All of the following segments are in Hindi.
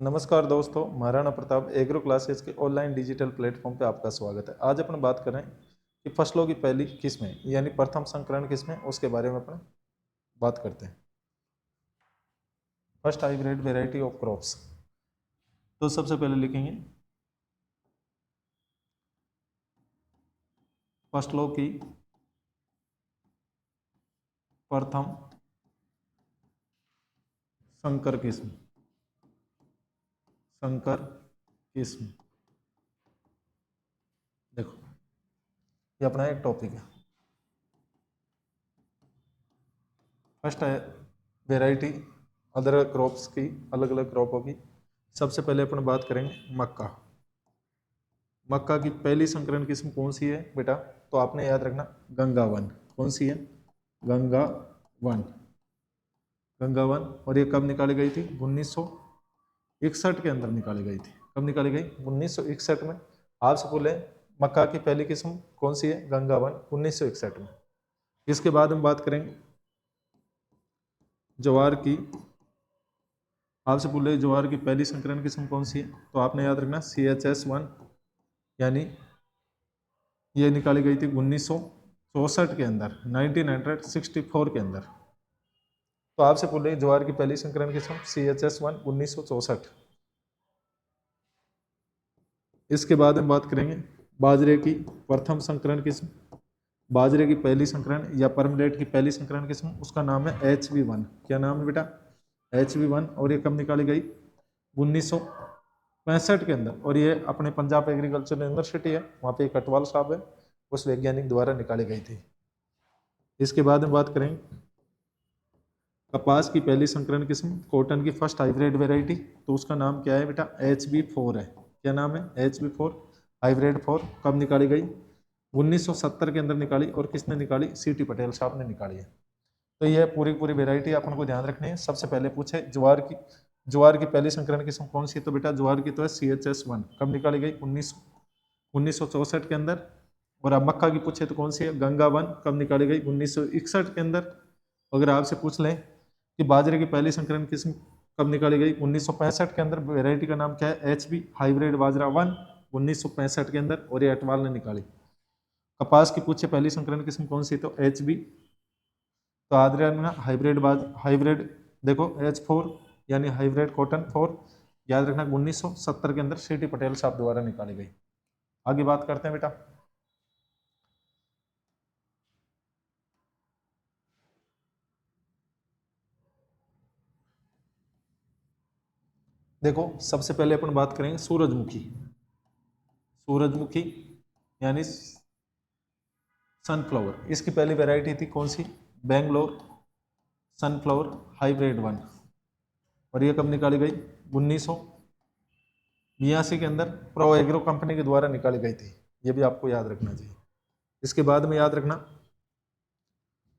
नमस्कार दोस्तों, महाराणा प्रताप एग्रो क्लासेस के ऑनलाइन डिजिटल प्लेटफॉर्म पे आपका स्वागत है। आज अपन बात करें कि फसलों की पहली किस्में यानी प्रथम संकरण किस्में उसके बारे में अपन बात करते हैं। First hybrid variety of crops. तो सबसे पहले लिखेंगे फसलों की प्रथम संकर किस्म। संकर किस्म, देखो ये अपना एक टॉपिक है। फर्स्ट है वेराइटी अदर क्रॉप्स की, अलग अलग क्रॉपों की। सबसे पहले अपन बात करेंगे मक्का। मक्का की पहली संकरण किस्म कौन सी है बेटा? तो आपने याद रखना गंगा वन। कौन सी है? गंगा वन। गंगा वन। और ये कब निकाली गई थी? 1961 के अंदर निकाली गई थी। कब निकाली गई? 1961 में। आपसे बोले मक्का की पहली किस्म कौन सी है? गंगा वन, 1961 में। इसके बाद हम बात करेंगे ज्वार की। आपसे बोले ज्वार की पहली संकरण किस्म कौन सी है? तो आपने याद रखना CHS1, यानी ये निकाली गई थी 1964 के अंदर, 1964 के अंदर। तो आपसे पूछ रही ज्वार की पहली संकरण किस्म CHS1, 1964। इसके बाद हम बात करेंगे बाजरे की प्रथम संकरण किस्म। बाजरे की पहली संकरण या परमलेट की पहली संकरण किस्म, उसका नाम है HB1। क्या नाम है बेटा? HB1। और ये कब निकाली गई? 1965 के अंदर। और ये अपने पंजाब एग्रीकल्चर यूनिवर्सिटी है, वहाँ पे कटवाल साहब है, उस वैज्ञानिक द्वारा निकाली गई थी। इसके बाद हम बात करेंगे कपास की पहली संकरण किस्म, कॉटन की फर्स्ट हाइब्रिड वेराइटी। तो उसका नाम क्या है बेटा? HB4 है। क्या नाम है? HB4 hybrid 4। कब निकाली गई? 1970 के अंदर निकाली। और किसने निकाली? CT पटेल साहब ने निकाली है। तो यह पूरी वेराइटी अपन को ध्यान रखनी है। सबसे पहले पूछे ज्वार की पहली संकरण किस्म कौन सी है? तो बेटा ज्वार की तो है CHS1। कब निकाली गई? 1964 के अंदर। और अब मक्का की पूछे तो कौन सी है? गंगा वन। कब निकाली गई? 1961 के अंदर। अगर आपसे पूछ लें कि बाजरे की पहली संकरण किस्म कब निकाली गई? 1965 के अंदर। वेराइटी का नाम क्या है? HB हाइब्रिड बाजरा 1, 1965 के अंदर। और ये अटवाल ने निकाली। कपास की पूछे पहली संकरण किस्म कौन सी? तो HB। तो आद्रिया में हाइब्रिड देखो H4, यानी हाइब्रिड कॉटन 4। याद रखना 1970 के अंदर CT पटेल साहब द्वारा निकाली गई। आगे बात करते हैं बेटा। देखो सबसे पहले अपन बात करेंगे सूरजमुखी। सूरजमुखी यानी सनफ्लावर। इसकी पहली वैरायटी थी कौन सी? Bangalore sunflower hybrid 1। और ये कब निकाली गई? 1982 के अंदर प्रो एग्रो कंपनी के द्वारा निकाली गई थी। ये भी आपको याद रखना चाहिए। इसके बाद में याद रखना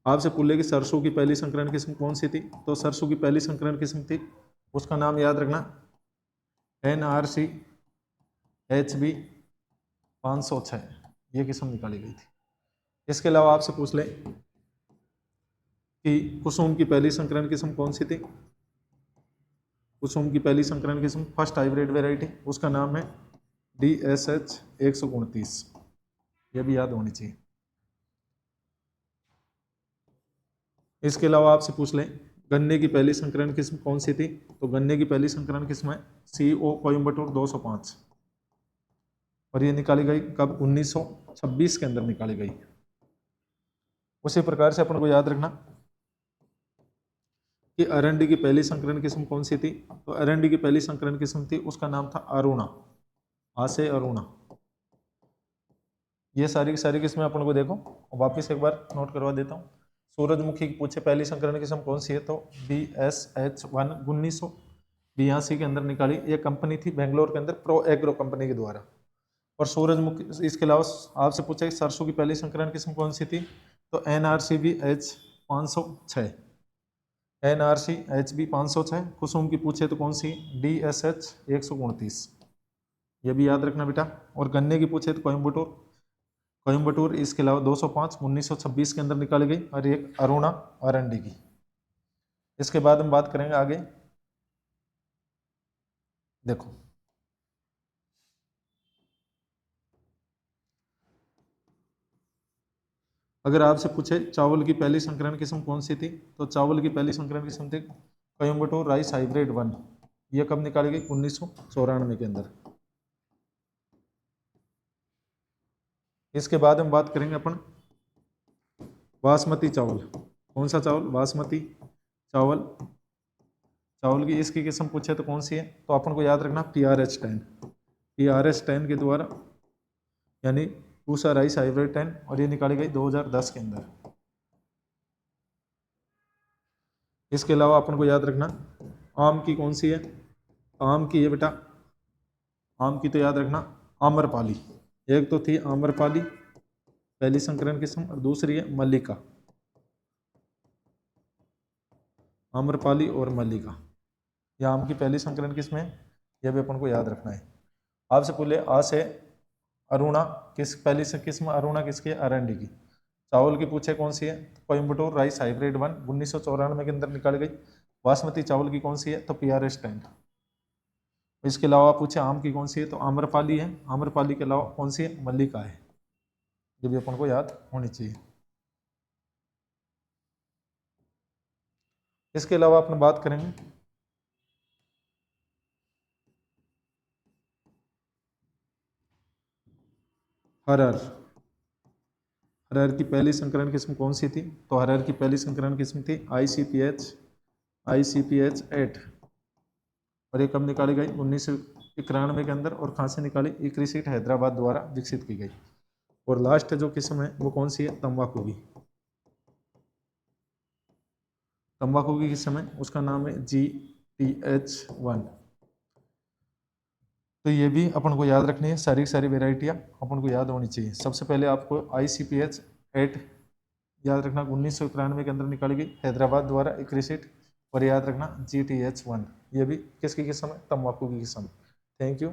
आपसे पूछे कि सरसों की पहली संकरण किस्म कौन सी थी? तो सरसों की पहली संकरण किस्म थी, उसका नाम याद रखना NRC HB 506। ये किस्म निकाली गई थी। इसके अलावा आपसे पूछ ले कि कुसुम की पहली संकरण किस्म कौन सी थी? कुसुम की पहली संकरण किस्म फर्स्ट हाइब्रिड वेराइटी, उसका नाम है DSH 129। यह भी याद होनी चाहिए। इसके अलावा आपसे पूछ लें गन्ने की पहली संकरण किस्म कौन सी थी? तो गन्ने की पहली संकरण किस्म है CO कोयम्बटूर 205। और ये निकाली गई कब? 1926 के अंदर निकाली गई। उसी प्रकार से अपन को याद रखना कि अरंडी की पहली संकरण किस्म कौन सी थी? तो अरंडी की पहली संकरण किस्म थी, उसका नाम था अरुणा। आसे अरुणा। ये सारी की सारी किस्में अपन को देखो, वापिस एक बार नोट करवा देता हूँ। सूरजमुखी की पूछे पहली संकरण किस्म कौन सी है? तो BSH1 1982 के अंदर निकाली। ये कंपनी थी बेंगलोर के अंदर प्रो एग्रो कंपनी के द्वारा। और सूरजमुखी, इसके अलावा आपसे पूछा कि सरसों की पहली संकरण किस्म कौन सी थी? तो NRCB-H 506। NRC-HB 506। कुसुम की पूछे तो कौन सी? DSH 129। ये भी याद रखना बेटा। और गन्ने की पूछे तो कोयम्बटूर इसके अलावा 205 1926 के अंदर निकाली गई। और एक अरुणा अरंडी की। इसके बाद हम बात करेंगे आगे देखो अगर आपसे पूछे चावल की पहली संकरण किस्म कौन सी थी, तो चावल की पहली संकरण किस्म थी कोयम्बटूर राइस हाइब्रिड 1। ये कब निकाली गई? 1994 के अंदर। इसके बाद हम बात करेंगे अपन बासमती चावल। कौन सा चावल? बासमती चावल। चावल की इसकी किस्म पूछे तो कौन सी है, तो अपन को याद रखना PRH10। PRH10 के द्वारा यानी पूसा राइस हाइब्रिड 10, और ये निकाली गई 2010 के अंदर। इसके अलावा अपन को याद रखना आम की कौन सी है, आम की है बेटा, आम की तो याद रखना आम्रपाली। एक तो थी आम्रपाली पहली संकरण किस्म, और दूसरी है मल्लिका। आम्रपाली और मल्लिका ये आम की पहली संकरण किस्म है, यह भी अपन को याद रखना है। आपसे पूछे आ से अरुणा किस पहली से किस्म, अरुणा किसकी है? अरंडी की। चावल की पूछे कौन सी है, तो कोयम्बटूर राइस हाइब्रिड 1 1994 के अंदर निकाली गई। बासमती चावल की कौन सी है, तो PRH10। इसके अलावा पूछे आम की कौन सी है, तो आम्रपाली है। आम्रपाली के अलावा कौन सी है? मल्लिका है। ये भी अपन को याद होनी चाहिए। इसके अलावा अपन बात करेंगे हरर। हरर की पहली संकरण किस्म कौन सी थी, तो हरर की पहली संकरण किस्म थी ICPH 8, और ये कब निकाली गई? 1991 के अंदर। और कहाँ से निकाली? इक्रिसिट हैदराबाद द्वारा विकसित की गई। और लास्ट जो किस्म है वो कौन सी है? तंबाकू की। तंबाकू की किस्म है उसका नाम है GTH1। तो ये भी अपन को याद रखनी है, सारी वेराइटियाँ अपन को याद होनी चाहिए। सबसे पहले आपको ICPH 8 याद रखना, 1991 के अंदर निकाली गई हैदराबाद द्वारा इक्रिसिट। और याद रखना GTH1 ये भी किसकी किस्म है? तंबाकू की किस्म। Thank you.